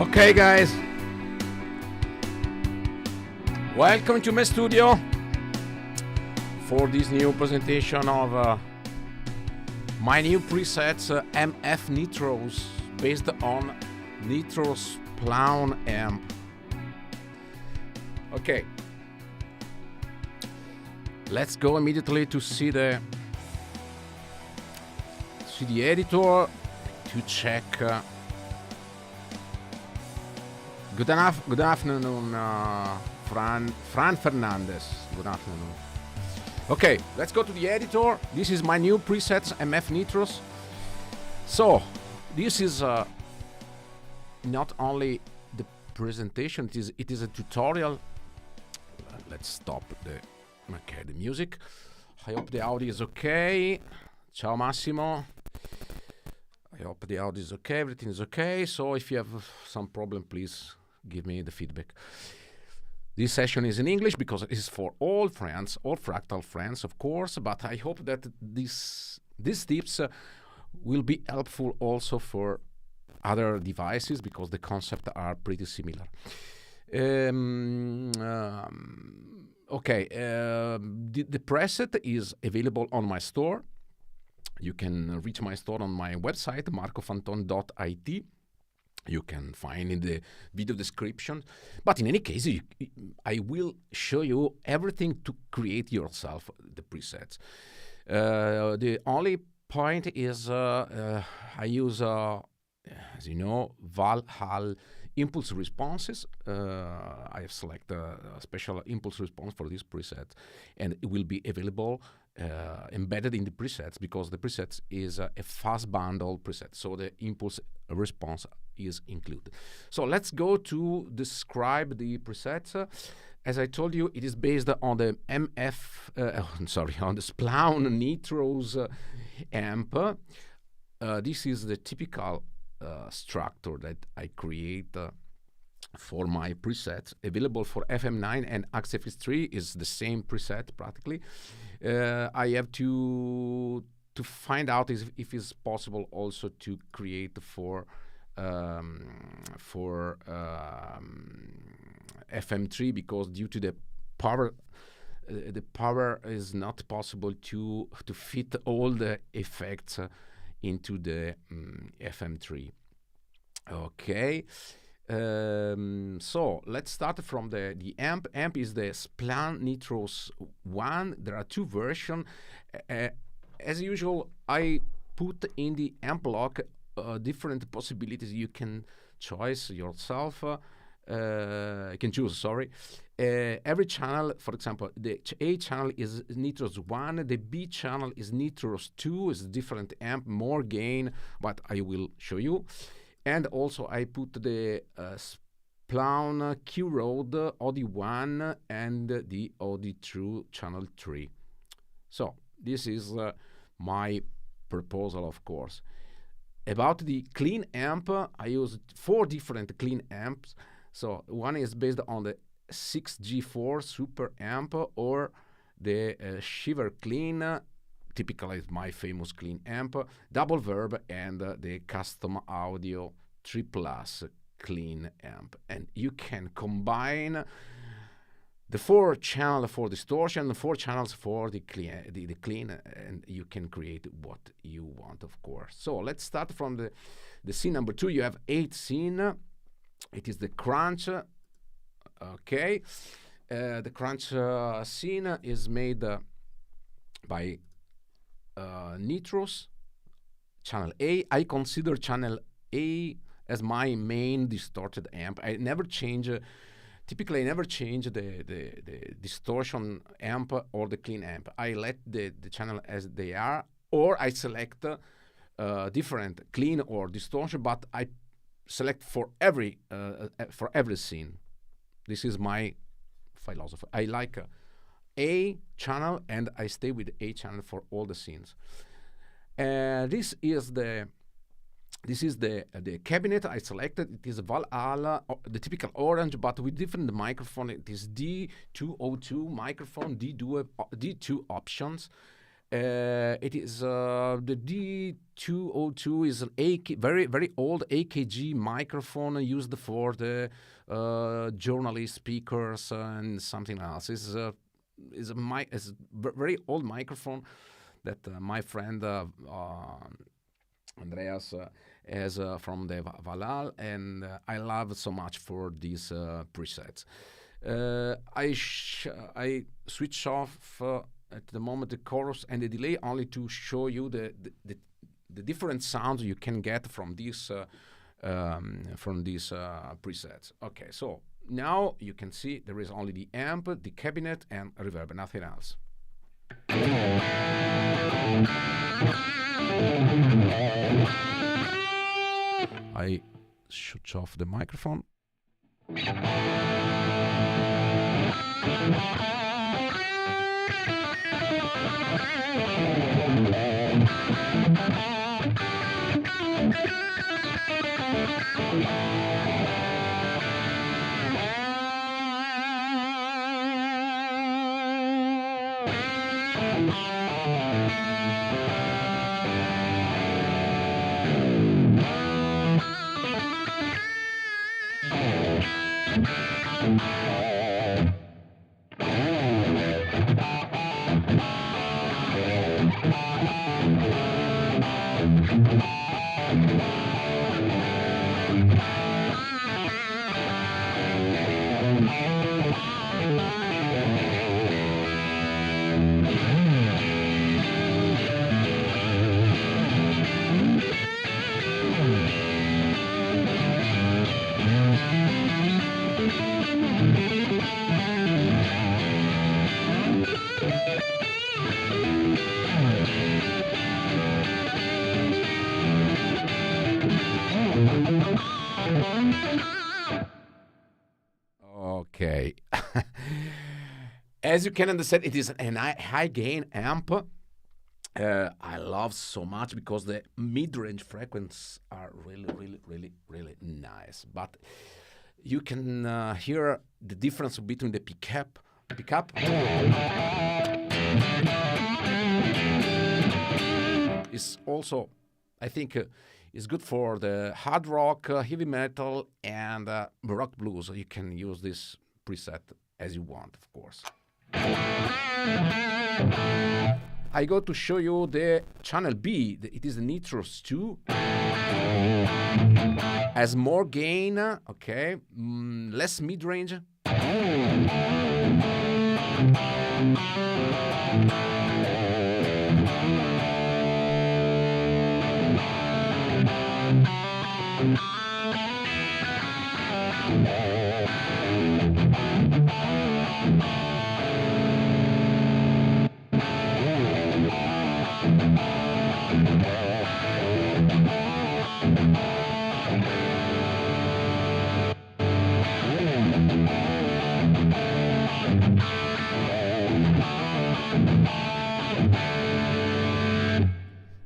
Okay, guys, welcome to my studio for this new presentation of my new presets MF Nitrous based on Nitrous Splawn amp. Okay, let's go immediately to see the editor to check. Good afternoon, Fran Fernandez. Good afternoon. Okay, let's go to the editor. This is my new presets, MF Nitrous. So, this is not only the presentation, it is a tutorial. Let's stop the music. I hope the audio is okay. Ciao Massimo. I hope the audio is okay, everything is okay. So if you have some problem, please give me the feedback. This session is in English because it is for all friends, all Fractal friends, of course, but I hope that these tips will be helpful also for other devices because the concepts are pretty similar. Okay, the preset is available on my store. You can reach my store on my website, marcofanton.it. You can find in the video description. But in any case, I will show you everything to create yourself the presets. The only point is I use, as you know, Valhallir impulse responses. I have selected a special impulse response for this preset, and it will be available embedded in the presets because the presets is a fast bundle preset, so the impulse response is included. So let's go to describe the presets. As I told you, it is based on the on the Splawn Nitrous amp. This is the typical structure that I create for my presets, available for FM9 and Octave 3 is the same preset practically. I have to find out if it's possible also to create for FM3 because due to the power is not possible to fit all the effects into the FM3. Okay. So let's start from the amp. Amp is the Splawn Nitrous 1. There are two versions. As usual, I put in the amp block different possibilities you can choose yourself. You can choose, sorry. Every channel, for example, the A channel is Nitrous 1, the B channel is Nitrous 2, is a different amp, more gain, but I will show you. And also I put the Splawn Q Road OD1 and the OD2 channel 3. So this is my proposal, of course. About the clean amp, I used 4 different clean amps. So one is based on the 6G4 super amp or the Shimmer clean, typically is my famous clean amp, double verb, and the custom audio 3+ clean amp. And you can combine the 4 channels for distortion, the 4 channels for the clean, and you can create what you want, of course. So let's start from the scene number 2. You have 8 scene. It is the crunch. Okay, the crunch scene is made by Nitrous channel A. I consider channel A as my main distorted amp. I never change. Typically, I never change the distortion amp or the clean amp. I let the channel as they are, or I select different clean or distortion, but I select for every scene. This is my philosophy. I like A channel, and I stay with A channel for all the scenes. This is the cabinet I selected. It is a Valhallir, the typical orange, but with different microphone. It is D202 microphone, D2 options. It is the D202 is an very old AKG microphone used for the journalist speakers and something else. Is a very old microphone that my friend Andreas has from the Valhall, and I love so much for these presets. I switch off at the moment the chorus and the delay only to show you the different sounds you can get from these presets. Okay, so now you can see there is only the amp, the cabinet, and reverb, nothing else. I switch off the microphone. Okay. As you can understand, it is a high gain amp. I love so much because the mid-range frequencies are really nice. But you can hear the difference between the pickup. Is also, I think, is good for the hard rock, heavy metal, and rock blues. You can use this preset as you want, of course. I go to show you the channel B. It is the Nitrous 2. Has more gain, okay, less mid-range.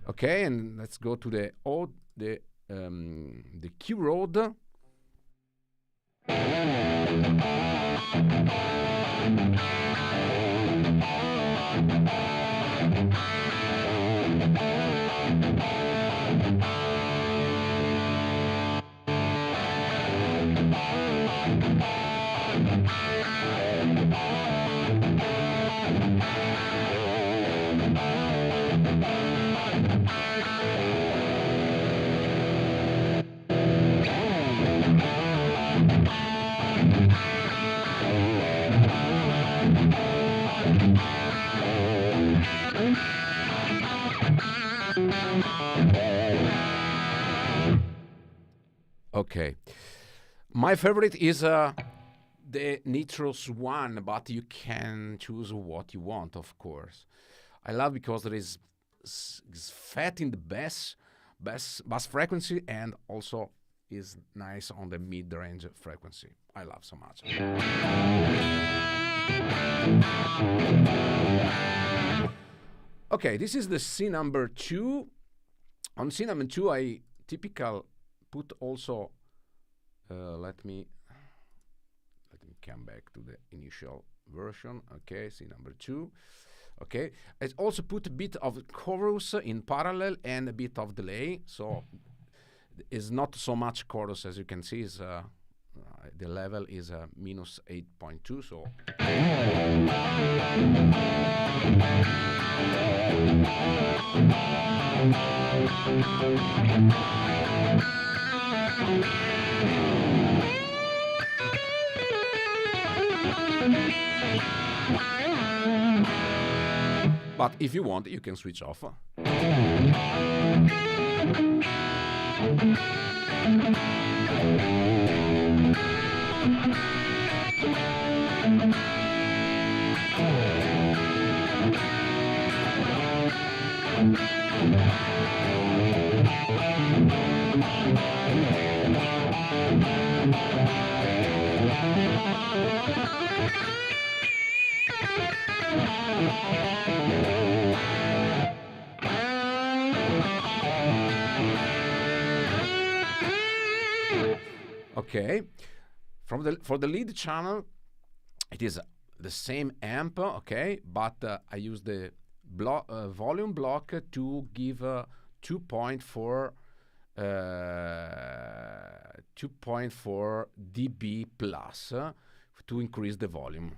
Okay, and let's go to the Q Road. Okay, my favorite is the Nitrous 1, but you can choose what you want, of course. I love because there is fat in the bass frequency, and also is nice on the mid-range frequency. I love so much. Okay, this is the C number 2. On C number 2, I typical put also. Let me come back to the initial version. Okay, C number 2. Okay, I also put a bit of chorus in parallel and a bit of delay, so it's not so much chorus as you can see. Is the level is minus 8.2, so. But if you want, you can switch off. Okay, for the lead channel, it is the same amp, okay, but I use the volume block to give 2.4 dB plus to increase the volume.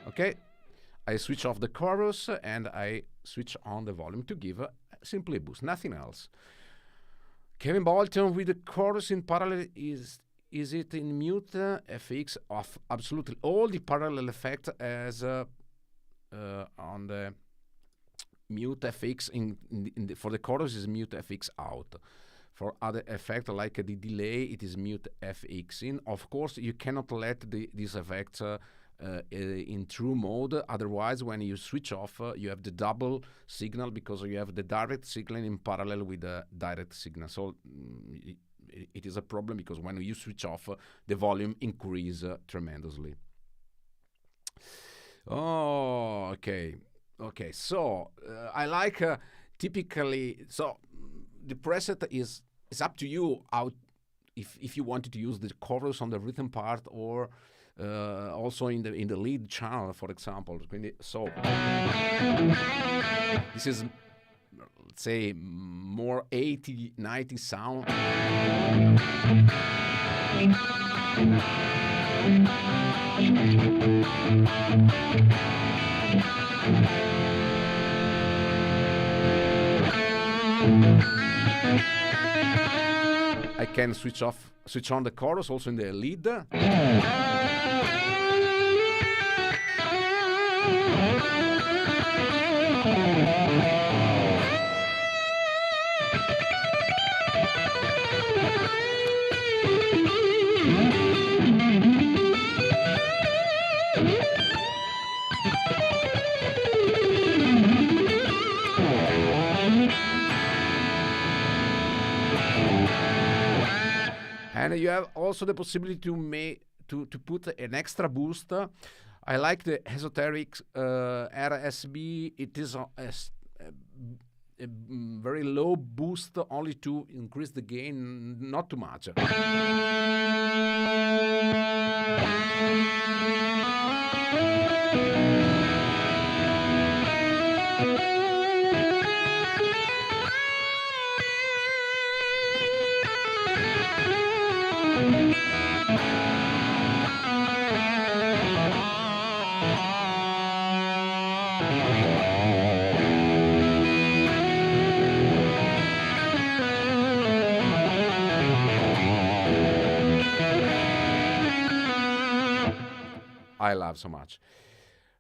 Okay, I switch off the chorus and I switch on the volume to give simply a boost, nothing else. Kevin Bolton with the chorus in parallel, is it in mute FX off? Absolutely. All the parallel effects as on the mute FX for the chorus is mute FX out. For other effects like the delay, it is mute FX in. Of course, you cannot let these effects in true mode, otherwise when you switch off you have the double signal because you have the direct signal in parallel with the direct signal, so it is a problem because when you switch off the volume increase tremendously. Oh, okay, so I like typically, so the preset is up to you how if you wanted to use the chorus on the rhythm part or also in the lead channel, for example. So this is, let's say, more 80, 90 sound. I can switch on the chorus also in the lead. And you have also the possibility to put an extra boost. I like the esoteric RSB. It is a very low boost, only to increase the gain, not too much. I love so much.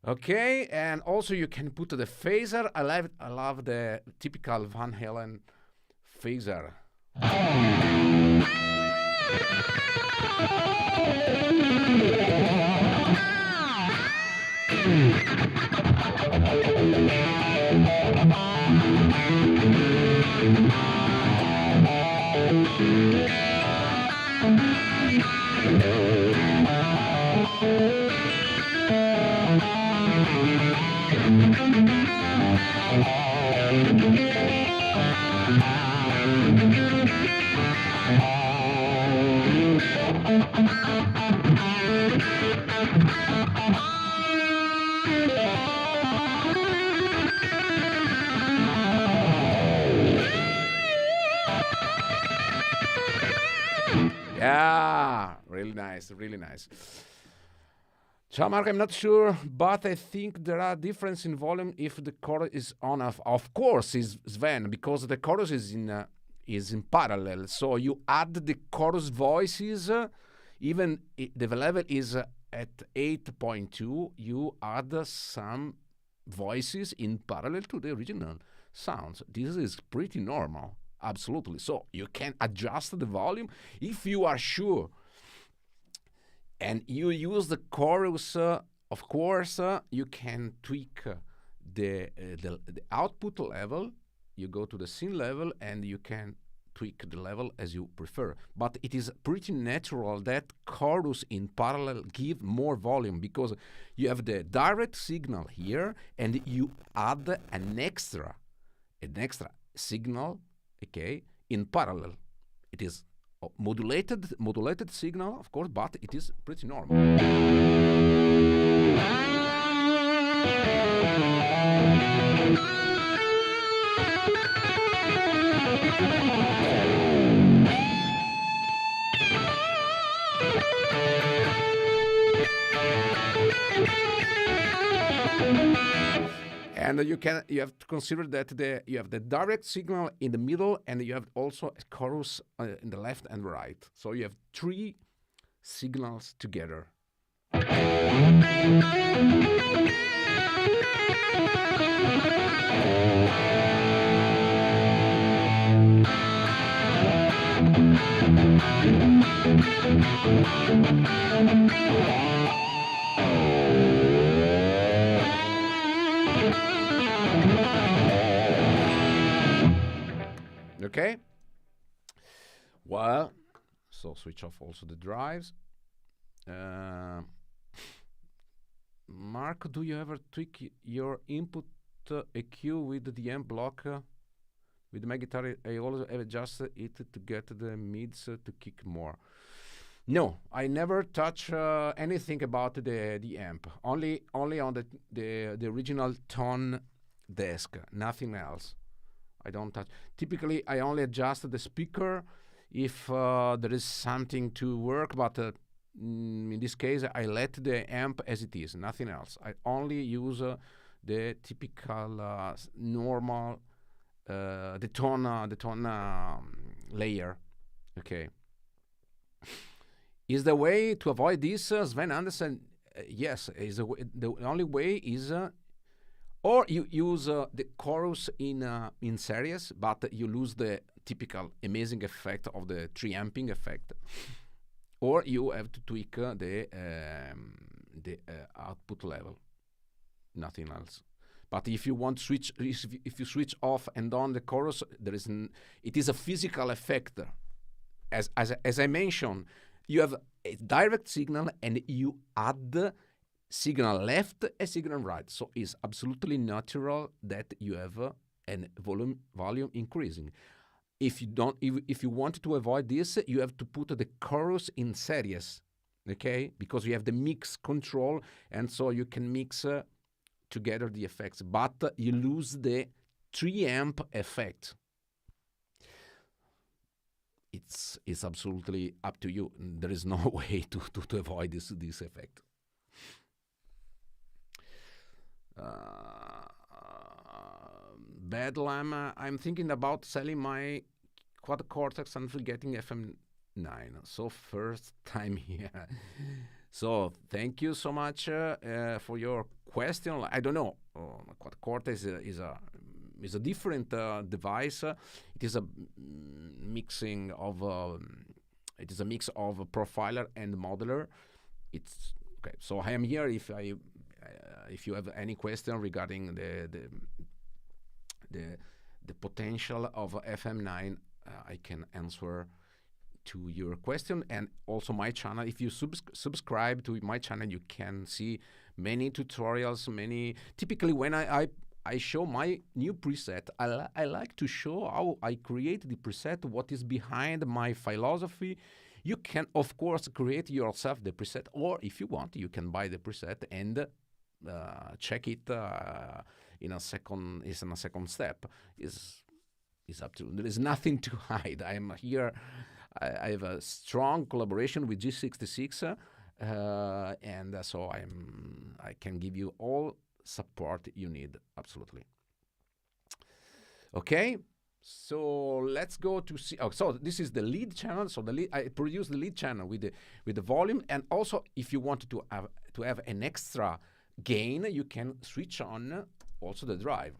Okay, and also you can put the phaser. I love the typical Van Halen phaser. Yeah, really nice, really nice. So, Mark, I'm not sure, but I think there are difference in volume if the chorus is on. Of course, is Sven, because the chorus is in parallel. So you add the chorus voices, even the level is at 8.2. You add some voices in parallel to the original sounds. This is pretty normal, absolutely. So you can adjust the volume if you are sure. And you use the chorus, of course, you can tweak the output level. You go to the scene level and you can tweak the level as you prefer. But it is pretty natural that chorus in parallel give more volume because you have the direct signal here and you add an extra signal, okay, in parallel. It is modulated signal, of course, but it is pretty normal. And you have to consider that you have the direct signal in the middle, and you have also a chorus in the left and right. So you have 3 signals together. Okay. Well, so switch off also the drives. Mark, do you ever tweak your input EQ with the amp block? With my guitar, I always adjust it to get the mids to kick more. No, I never touch anything about the amp. Only on the original tone desk. Nothing else. I don't touch. Typically, I only adjust the speaker if there is something to work, but in this case, I let the amp as it is, nothing else. I only use the typical normal, the tone layer. Okay. Is the way to avoid this, Sven Andersen? Yes, the only way is. Or you use the chorus in series, but you lose the typical amazing effect of the triamping effect. Or you have to tweak the output level, nothing else. But if you want switch, if you switch off and on the chorus, it is a physical effect. As I mentioned, you have a direct signal and you add signal left and signal right. So it's absolutely natural that you have a volume increasing. If you want to avoid this, you have to put the chorus in series, okay? Because you have the mix control, and so you can mix together the effects, but you lose the 3-amp effect. It's absolutely up to you. There is no way to avoid this effect. Bedlam, I'm thinking about selling my quad cortex and getting FM9. So first time here. So thank you so much for your question. I don't know. Quad cortex is a different device. It is a mixing of it is a mix of a profiler and modeler. It's okay. So I am here if you have any question regarding the potential of FM9, I can answer to your question. And also my channel, if you subscribe to my channel, you can see many tutorials, typically when I show my new preset, I like to show how I create the preset, what is behind my philosophy, You can, of course, create yourself the preset, or if you want, you can buy the preset and check it in a second. Is in a second step. Is up to. There is nothing to hide. I am here. I have a strong collaboration with G66, and so I can give you all support you need. Absolutely. Okay. So let's go to see. Oh, so this is the lead channel. So the lead, I produce the lead channel with the volume, and also if you want to have an extra gain, you can switch on also the drive.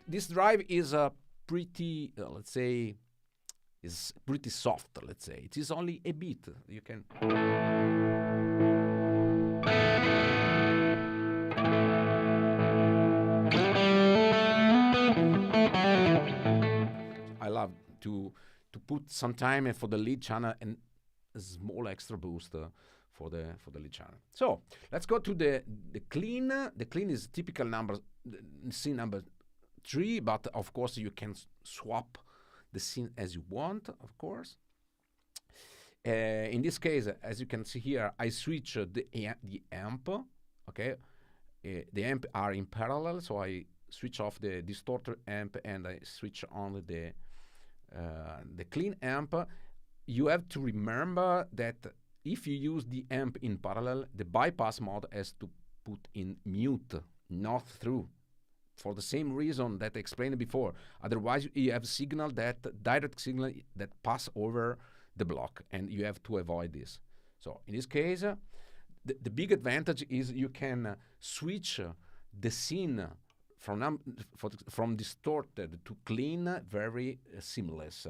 This drive is a pretty let's say is pretty soft. Let's say it is only a bit. You can. I love to put some time for the lead channel and a small extra boost for the lead channel. So let's go to the clean. The clean is typical number, scene number 3, but of course you can swap the scene as you want, of course. In this case, as you can see here, I switch the amp. Okay, the amp are in parallel, so I switch off the distorter amp and I switch on the clean amp. You have to remember that if you use the amp in parallel, the bypass mode has to put in mute, not through, for the same reason that I explained before. Otherwise, you have signal direct signal that pass over the block, and you have to avoid this. So in this case, the big advantage is you can switch the scene from distorted to clean very seamless.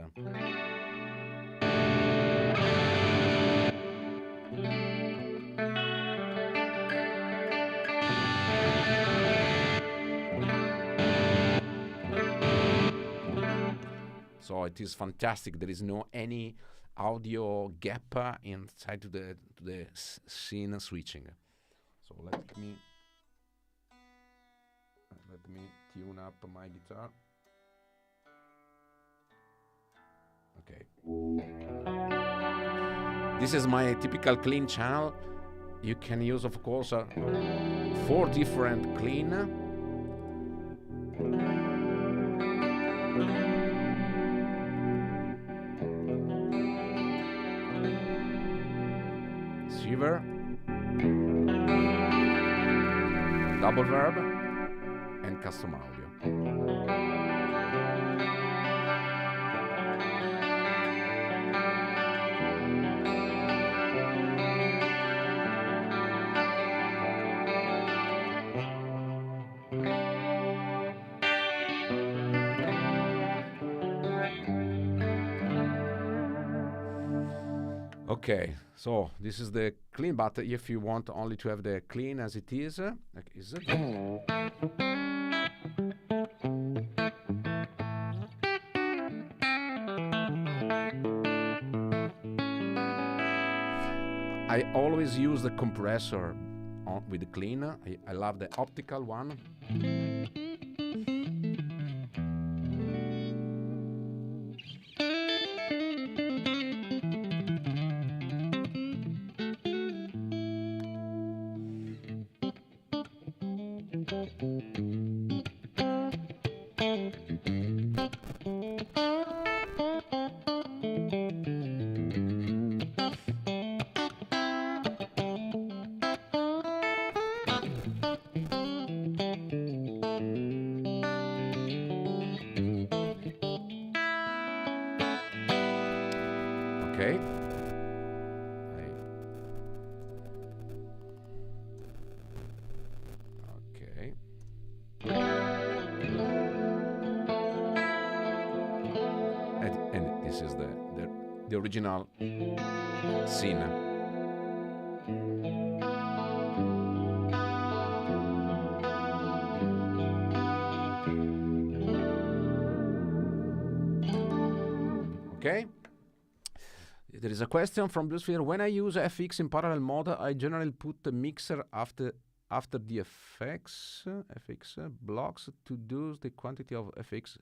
So it is fantastic. There is no any audio gap inside to the scene switching. So let me tune up my guitar. Okay. This is my typical clean channel. You can use, of course, 4 different clean. Shimmer, double verb, and custom audio. Okay, so this is the clean, but if you want only to have the clean as it is, I always use the compressor with the clean. I love the optical one. Okay. Okay. And this is the original scene. Okay. There is a question from Bluesphere. When I use FX in parallel mode, I generally put the mixer after after the FX blocks to do the quantity of FX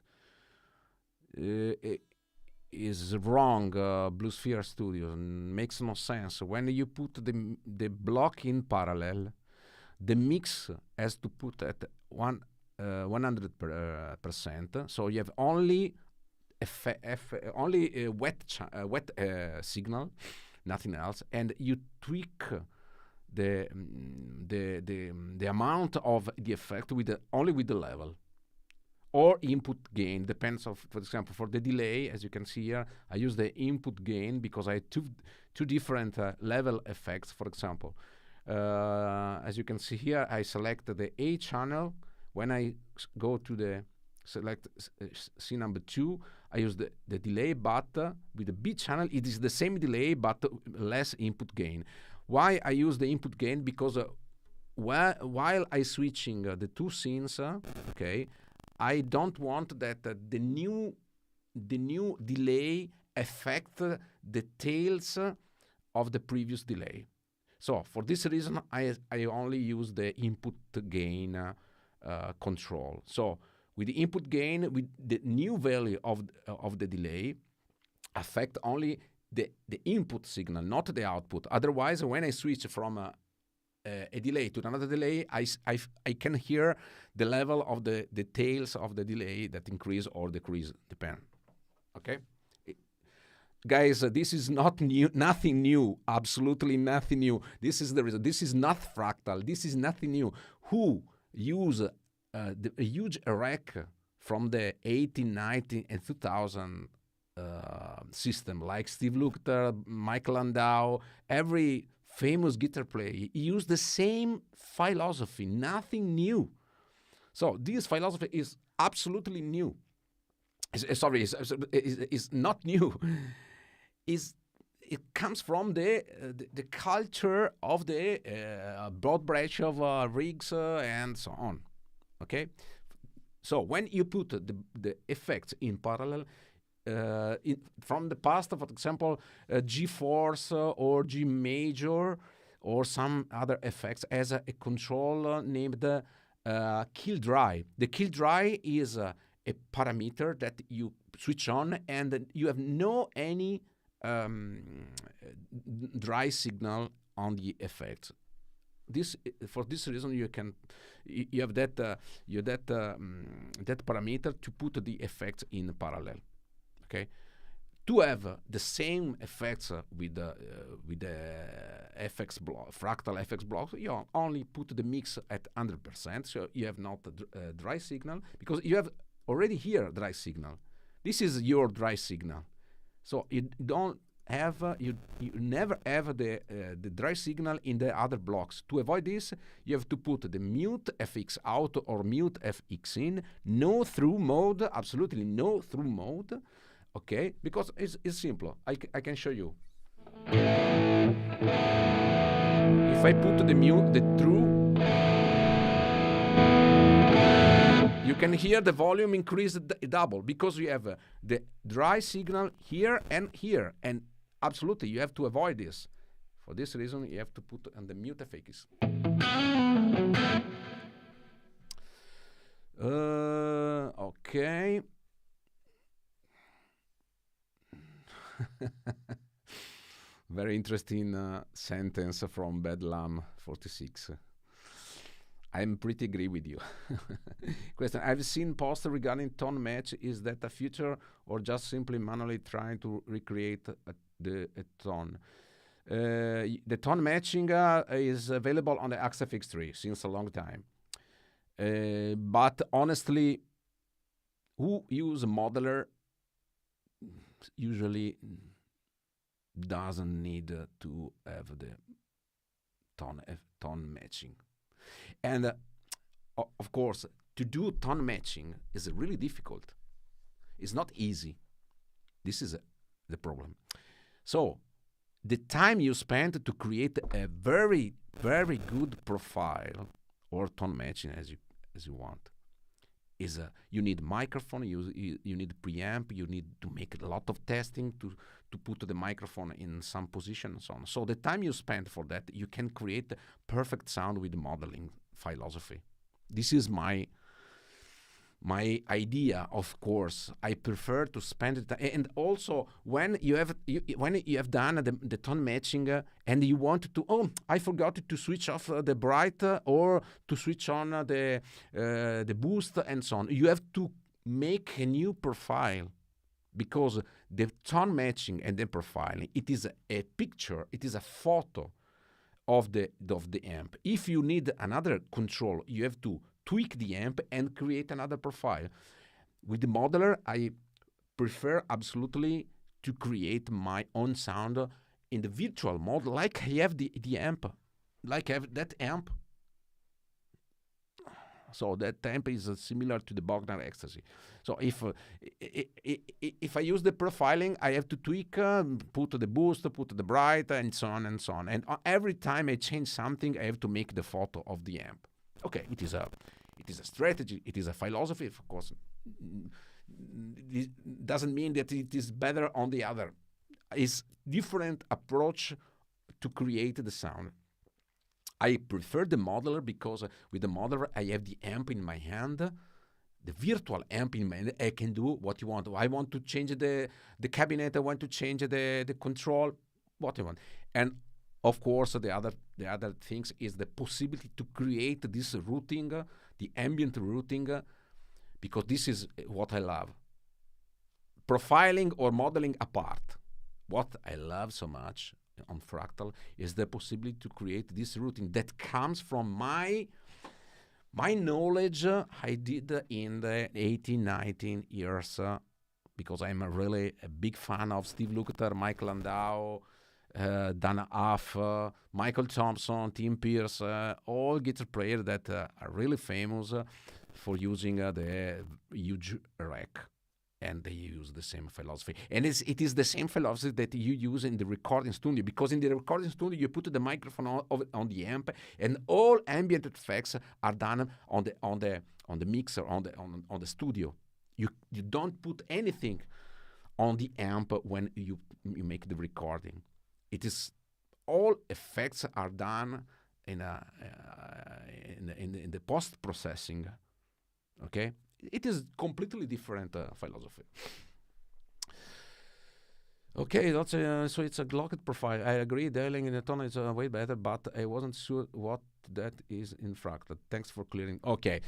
is wrong. Blue Sphere Studio makes no sense. When you put the block in parallel, the mix has to put at 100%. So you have only only a wet signal, nothing else, and you tweak the amount of the effect with only with the level or input gain. Depends of, for example, for the delay, as you can see here, I use the input gain because I have two different level effects. For example, as you can see here, I select the A channel. When I go to the select C number 2, I use the delay, but with the B channel, it is the same delay, but less input gain. Why I use the input gain? Because while I switching the two scenes, okay, I don't want that the new delay affect the tails of the previous delay. So for this reason, I only use the input gain control. So with the input gain, with the new value of the delay, affect only the input signal, not the output. Otherwise, when I switch from a delay to another delay, I can hear the level of the tails of the delay that increase or decrease, depend. Okay, guys, this is not new, nothing new, absolutely nothing new. This is the reason. This is not Fractal. This is nothing new. Who use a huge rack from the 80, 90, and 2000 system, like Steve Lukather, Michael Landau, every famous guitar player use the same philosophy, nothing new. So this philosophy is absolutely new. Is not new. It comes from the culture of the broad branch of rigs and so on. Okay, so when you put the effects in parallel, from the past, for example, G force or G major or some other effects as a control named kill dry. The kill dry is a parameter that you switch on and you have no any dry signal on the effects. For this reason, you have that parameter to put the effects in parallel. Okay, to have the same effects with the FX block, fractal FX blocks, you only put the mix at 100%. So you have not a dry signal because you have already here dry signal. This is your dry signal. So you don't have you never have the dry signal in the other blocks. To avoid this, you have to put the mute FX out or mute FX in, no through mode, absolutely no through mode. Okay, because it's simple. I can show you. If I put the mute, the through, you can hear the volume increase double because you have the dry signal here, and absolutely you have to avoid this. For this reason, you have to put on the mute FX. Okay. Very interesting sentence from Bedlam 46. I'm pretty agree with you. Question: I've seen posts regarding tone match. Is that a future or just simply manually trying to recreate a tone? The tone matching is available on the XFX3 since a long time. But honestly, who use a modeler usually doesn't need to have the tone matching. And of course, to do tone matching is really difficult. It's not easy. This is the problem. So the time you spend to create a very, very good profile or tone matching as you want is you need microphone, you need preamp, you need to make a lot of testing to put the microphone in some position and so on. So the time you spend for that, you can create perfect sound with modeling philosophy. This is my idea. Of course, I prefer to spend it, and also when you have done the tone matching and you want to, oh, I forgot to switch off the bright or to switch on the boost and so on. You have to make a new profile, because the tone matching and the profiling, it is a picture, it is a photo of the amp. If you need another control, you have to tweak the amp and create another profile. With the modeler, I prefer absolutely to create my own sound in the virtual mode, like I have the amp, like I have that amp. So that amp is similar to the Bogner Ecstasy. So if I use the profiling, I have to tweak, put the boost, put the bright, and so on and so on. And every time I change something, I have to make the photo of the amp. Okay, it is a strategy, it is a philosophy, of course. It doesn't mean that it is better on the other. It's different approach to create the sound. I prefer the modeler because with the modeler I have the amp in my hand, the virtual amp in my hand. I can do what you want. I want to change the cabinet, I want to change the control, what you want. And of course, the other things is the possibility to create this routing, the ambient routing, because this is what I love. Profiling or modeling apart. What I love so much on Fractal is the possibility to create this routing that comes from my knowledge I did in the 18, 19 years, because I'm really a big fan of Steve Lukather, Mike Landau, Dana Huff, Michael Thompson, Tim Pierce, all guitar players that are really famous for using the huge rack. And they use the same philosophy. And it is the same philosophy that you use in the recording studio, because in the recording studio you put the microphone on the amp, and all ambient effects are done on the mixer, on the studio. You don't put anything on the amp when you make the recording. It is all effects are done in the post processing. Okay. It is completely different philosophy. Okay, that's so it's a Glocked profile. I agree, dialing in the tone is way better, but I wasn't sure what that is in Fractal. Thanks for clearing. Okay,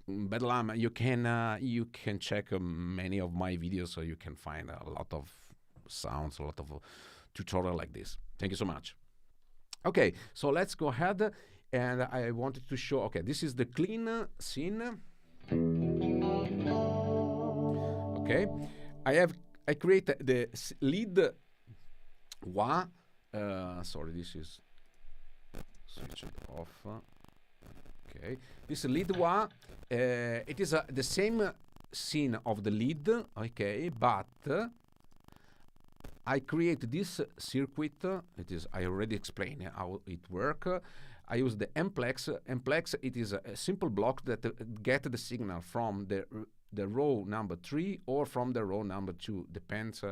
Bedlam, you can check many of my videos, so you can find a lot of sounds, a lot of tutorial like this. Thank you so much. Okay, so let's go ahead, and I wanted to show. Okay, this is the clean scene. Okay, I create the lead wah. Sorry, this is switch it off. Okay, this lead wah. It is the same scene of the lead. Okay, but I create this circuit. It is I already explained how it works. I use the Mplex. Mplex, it is a simple block that get the signal from the row number 3 or from the row number 2, depends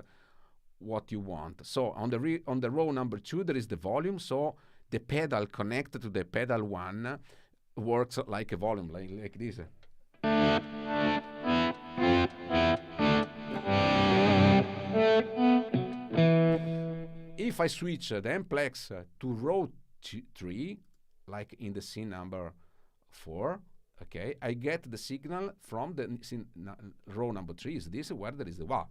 what you want. So on the row number 2 there is the volume, so the pedal connected to the pedal 1 works like a volume, like this. If I switch the Mplex to row 3, like in the scene number 4, okay, I get the signal from the scene, row number 3 is this, where there is the wah.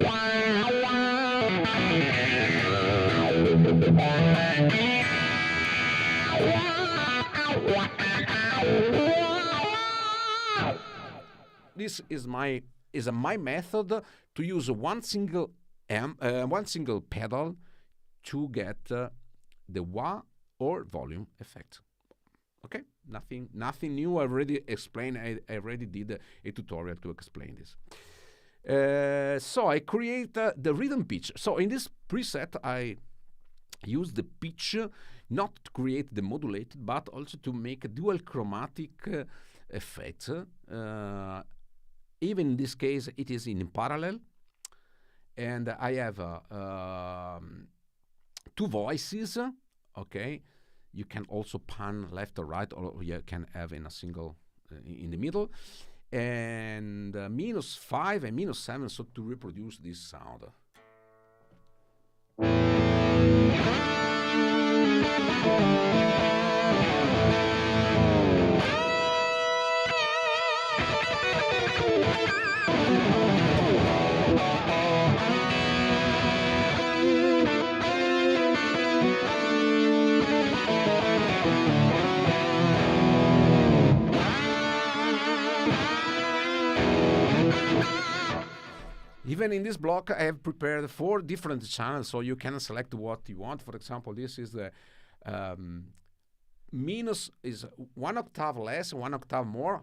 This is my method to use one single pedal to get the wah or volume effect. Okay, nothing new. I already explained. I already did a tutorial to explain this. So I create the rhythm pitch. So in this preset, I use the pitch not to create the modulated, but also to make a dual chromatic effect. even in this case, it is in parallel. And I have two voices, okay? You can also pan left or right, or you can have in a single, in the middle. And -5 and -7, so to reproduce this sound. Even in this block, I have prepared 4 different channels, so you can select what you want. For example, this is the minus is 1 octave less, 1 octave more.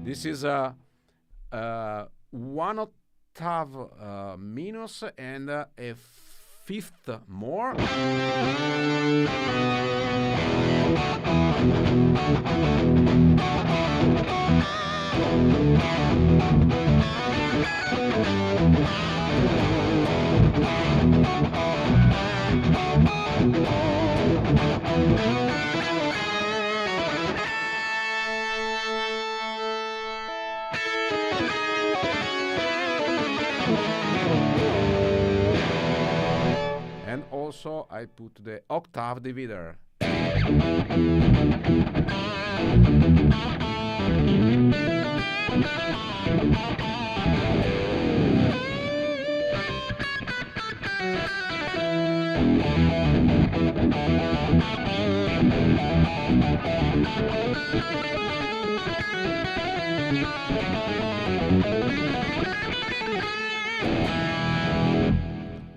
This is a 1 octave minus and a 5th more. And also I put the octave divider.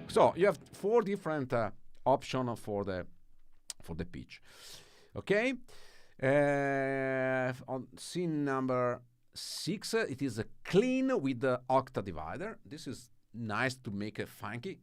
So you have 4 different options for the pitch. Okay, on scene number 6, it is a clean with the octave divider. This is nice to make it funky.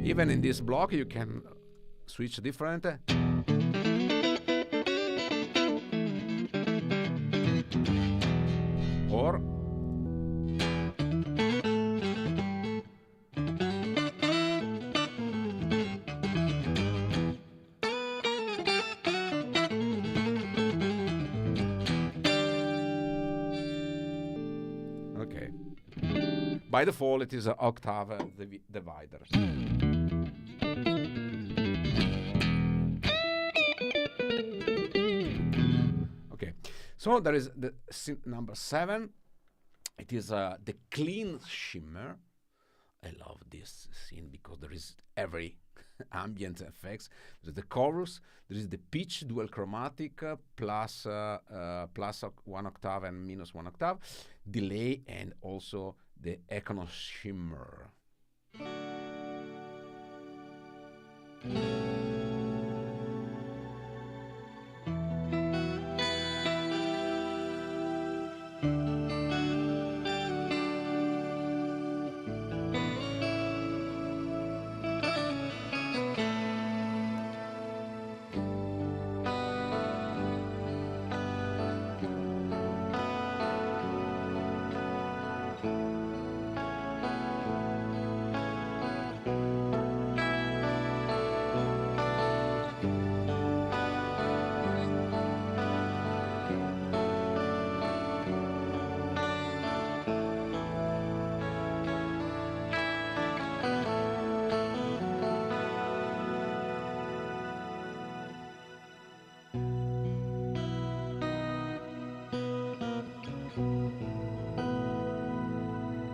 Even in this block, you can switch different. Or okay. By default, it is an octave divider. Okay, so there is the scene number 7. It is the clean shimmer. I love this scene because there is every ambient effects. There's the chorus, there is the pitch dual chromatic plus 1 octave and -1 octave, delay, and also the echo shimmer.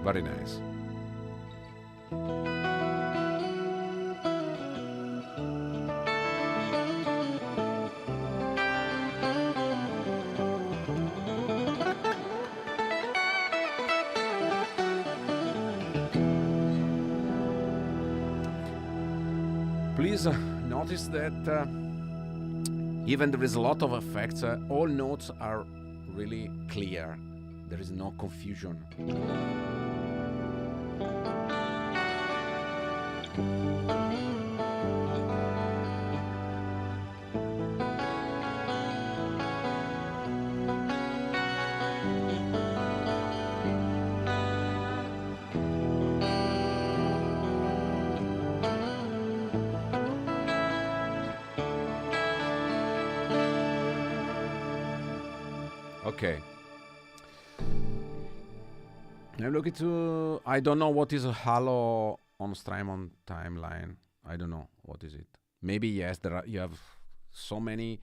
Very nice. Please notice that even there is a lot of effects, all notes are really clear. There is no confusion. Okay. I'm looking to. I don't know what is a halo on Strymon timeline. I don't know what is it. Maybe yes. There are. You have so many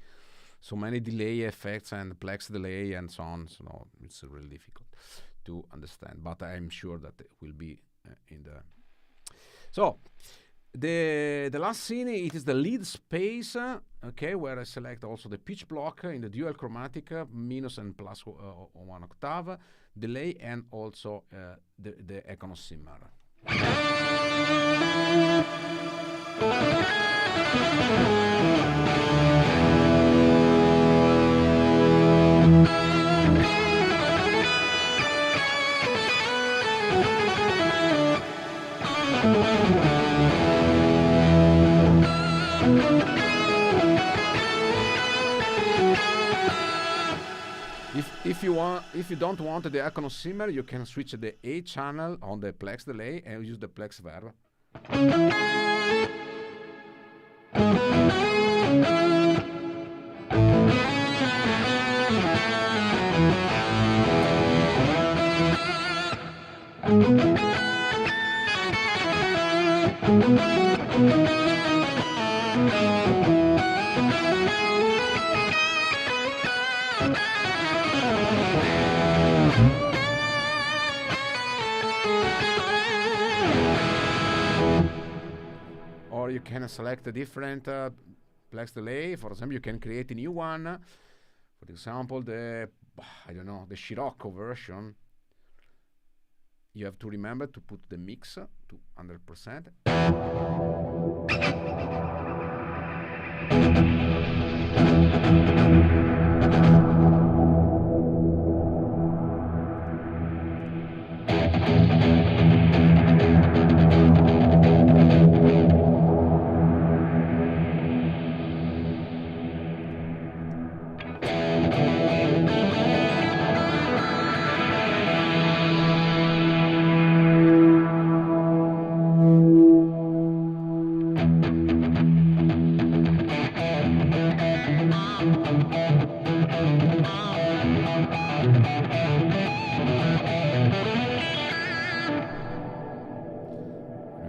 delay effects and plex delay and so on. So no, it's really difficult to understand. But I'm sure that it will be in the. So the last scene, it is the lead space. Okay, where I select also the pitch block in the dual chromatic, minus and plus 1 octave, delay, and also the Econo Shimmer. If you don't want the Econo Shimmer, you can switch the A channel on the plex delay and use the plex verb. Or you can select a different plex delay. For example, you can create a new one. For example, the Scirocco version. You have to remember to put the mix to 100%.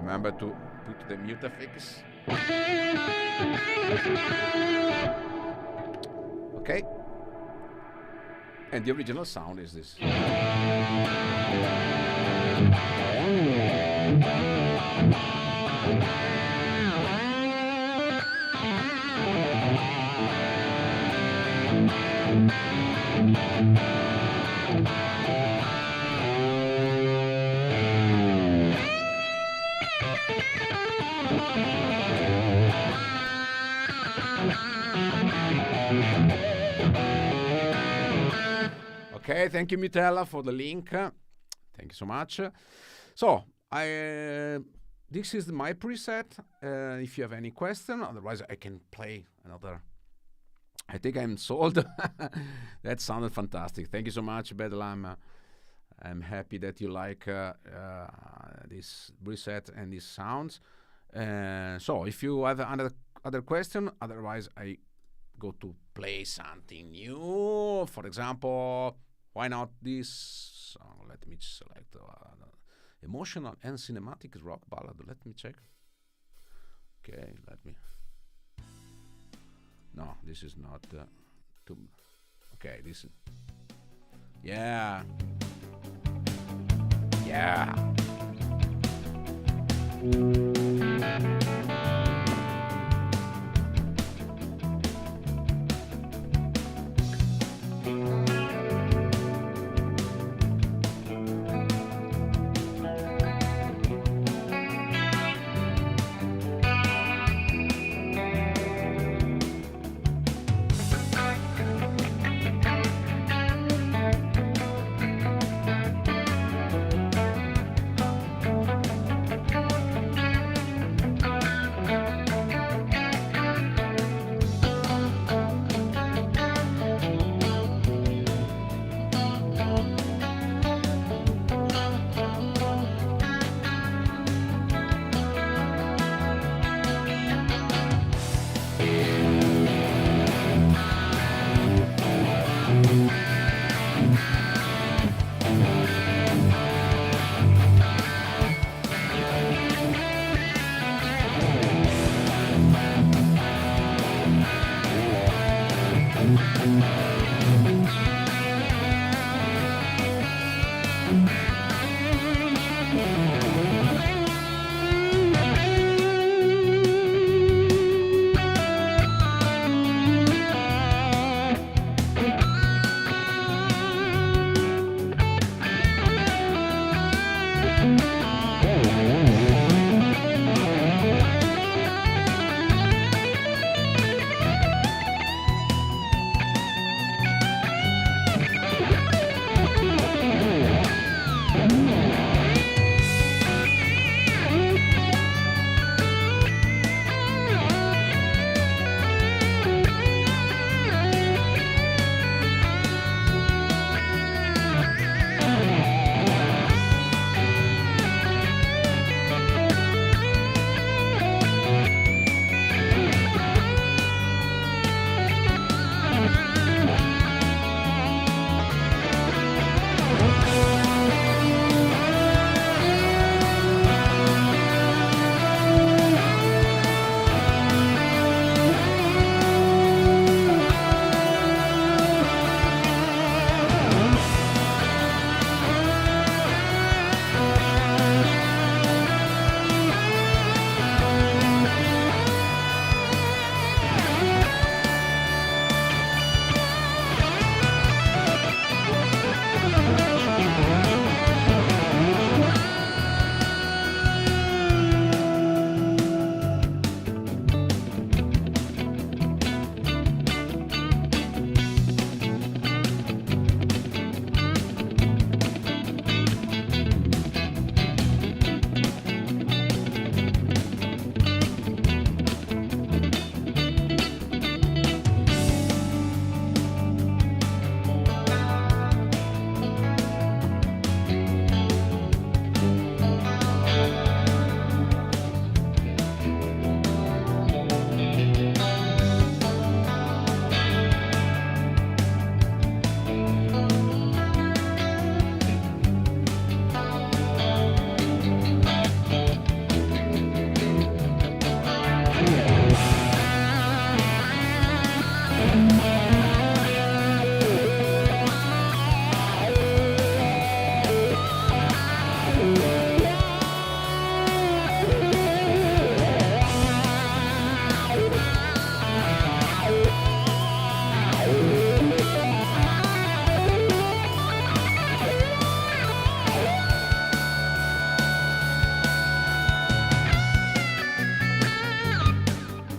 Remember to put the mute affix. Okay. And the original sound is this. Okay, thank you, Mitella, for the link. Thank you so much. So, this is my preset. If you have any question, otherwise I can play another. I think I'm sold. That sounded fantastic. Thank you so much, Bedlam. I'm happy that you like this preset and these sounds. So, if you have other question, otherwise I go to play something new. For example, why not this song? Let me select emotional and cinematic rock ballad. Let me check. Okay, let me. No, this is not too. Okay, this is. Yeah. Yeah.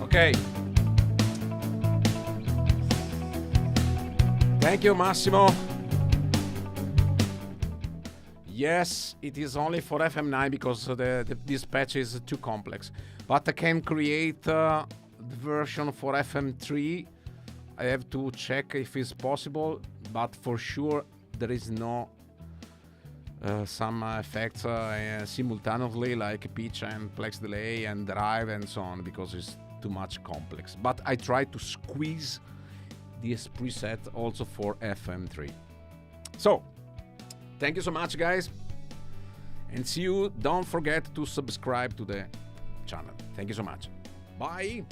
Okay. Thank you, Massimo. Yes, it is only for FM9 because this patch is too complex. But I can create the version for FM3. I have to check if it's possible, but for sure there is no some effects simultaneously, like pitch and plex delay and drive and so on, because it's too much complex. But I try to squeeze this preset also for FM3. So, thank you so much, guys, and see you. Don't forget to subscribe to the channel. Thank you so much. Bye.